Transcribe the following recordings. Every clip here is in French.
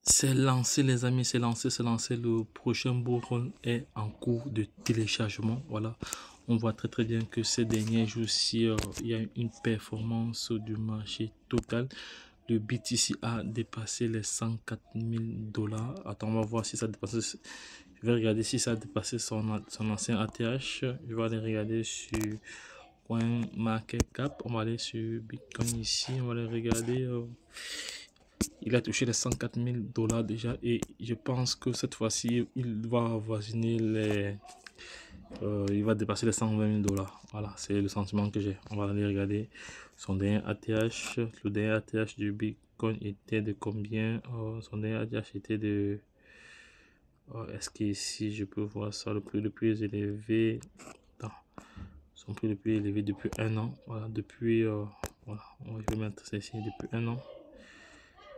C'est lancé les amis, c'est lancé. Le prochain bullrun est en cours de téléchargement. Voilà, on voit très bien que ces derniers jours-ci, il y a une performance du marché total. Le BTC a dépassé les 104 000 $. Attends, on va voir si ça dépasse. Je vais regarder si ça a dépassé son ancien ATH. Je vais aller regarder sur CoinMarketCap. On va aller sur Bitcoin ici. On va aller regarder. Il a touché les 104 000 $ déjà et je pense que cette fois-ci, il va avoisiner les... il va dépasser les 120 000 $. Voilà, c'est le sentiment que j'ai. On va aller regarder son dernier ATH. Le dernier ATH du Bitcoin était de combien? Son dernier ATH était de... est-ce qu'ici je peux voir ça? Le prix le plus élevé... Attends. Son prix le plus élevé depuis un an. Voilà, depuis... voilà, je vais mettre ça ici depuis un an.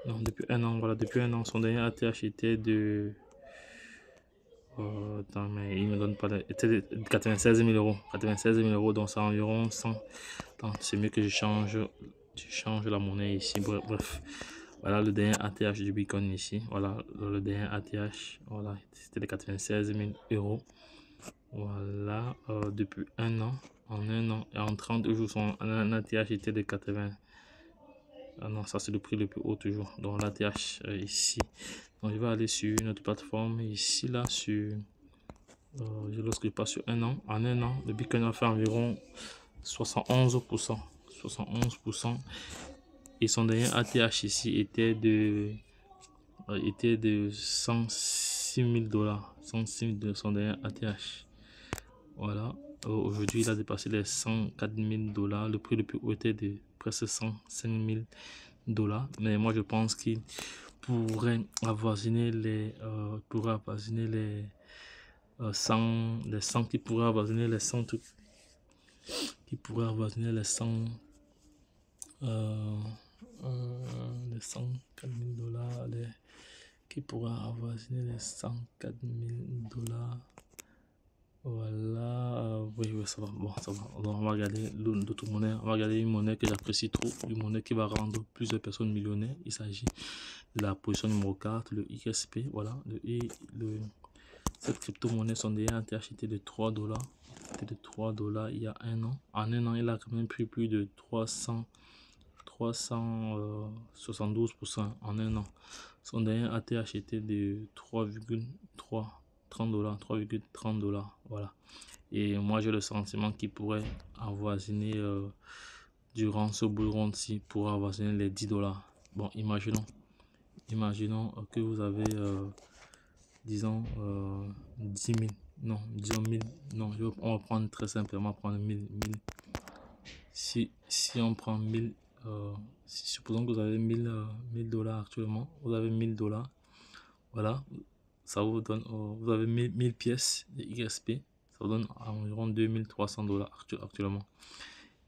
Non, depuis un an, voilà, depuis un an, son dernier ATH était de... attends, mais il me donne pas de... était de 96 000 €. 96 000 €, donc c'est environ 100. Attends, c'est mieux que je change la monnaie ici. Bref. Voilà le dernier ATH du Bitcoin ici. Voilà le dernier ATH. Voilà, c'était de 96 000 €. Voilà, depuis un an. En un an et en 30 jours, son ATH était de 80. Ah non, ça c'est le prix le plus haut toujours. Donc l'ATH ici. Donc je vais aller sur une autre plateforme ici là sur lorsque je passe sur un an. En un an, le Bitcoin a fait environ 71%. 71%. Et son dernier ATH ici était de 106 000 $. 106 000 de son dernier ATH. Voilà. Aujourd'hui, il a dépassé les 104 000 $. Le prix le plus haut était de presque 105 000 $. Mais moi, je pense qu'il pourrait avoisiner les 100, les 100 qui pourraient avoisiner les 100 qui pourraient avoisiner les 100 les 104 000 $, qui pourraient avoisiner les 104 000 $. Voilà, oui, ça va, bon, ça va. Alors, on va regarder d'autres monnaies. On va regarder une monnaie que j'apprécie trop, une monnaie qui va rendre plusieurs personnes millionnaires. Il s'agit de la position numéro 4, le XP. Voilà, cette crypto-monnaie, son dernier ATH était de 3 $. C'était de 3 $ il y a un an. En un an, il a quand même pris plus de 372% en un an. Son dernier ATH était de 3,30 $, 3,30 $. Voilà. Et moi, j'ai le sentiment qu'il pourrait avoisiner, durant ce bull run-ci, pour avoisiner les 10 $. Bon, imaginons que vous avez, disons, 10 000. Non, disons 1000. Non, on va prendre très simplement, prendre 1000. Si on prend 1000, supposons que vous avez 1000 $, actuellement, vous avez 1000 $. Voilà, ça vous donne, vous avez 1000 pièces de XP, ça vous donne environ 2300 $ actuellement.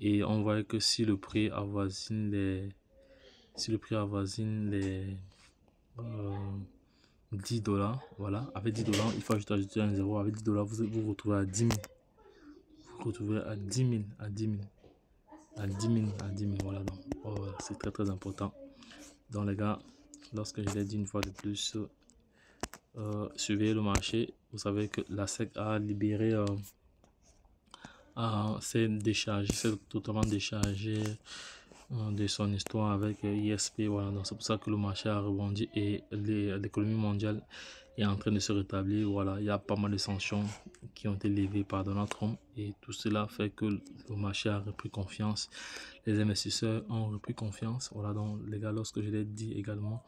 Et on voit que si le prix avoisine les 10 $, voilà, avec 10 $, il faut ajouter un zéro. Avec 10 $, vous vous retrouvez à 10 000. Vous retrouvez à 10 000, à 10 000. À 10 000, voilà. Donc c'est très important. Donc les gars, lorsque je l'ai dit une fois de plus, surveillez le marché. Vous savez que la SEC a libéré, s'est totalement déchargé de son histoire avec ISP. Voilà, donc c'est pour ça que le marché a rebondi et l'économie mondiale est en train de se rétablir. Voilà, il y a pas mal de sanctions qui ont été levées par Donald Trump et tout cela fait que le marché a repris confiance. Les investisseurs ont repris confiance. Voilà, donc les gars, lorsque je l'ai dit également,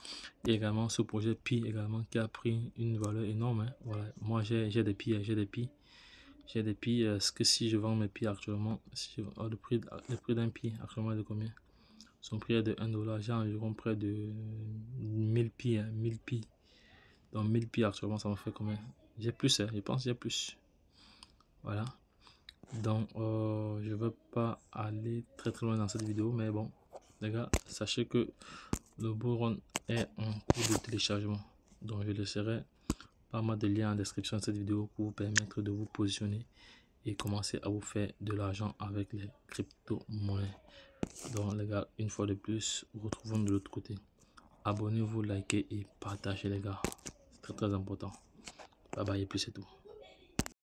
il y a également ce projet Pi également qui a pris une valeur énorme. Hein. Voilà, moi j'ai des Pi, j'ai des Pi. Est-ce que si je vends mes Pi actuellement, le prix d'un Pi actuellement est de combien? Son prix est de 1 $. J'ai environ près de 1000 Pi, hein, 1000 Pi. Donc 1000 Pi actuellement, ça me fait combien? J'ai plus, hein, je pense que j'ai plus. Voilà. Donc je ne veux pas aller très loin dans cette vidéo, mais bon, les gars, sachez que le bull run est en cours de téléchargement. Donc je laisserai pas mal de liens en description de cette vidéo pour vous permettre de vous positionner et commencer à vous faire de l'argent avec les crypto-monnaies. Donc les gars, une fois de plus, retrouvons de l'autre côté. abonnez-vous, likez et partagez les gars. C'est très important. Bye bye et puis c'est tout.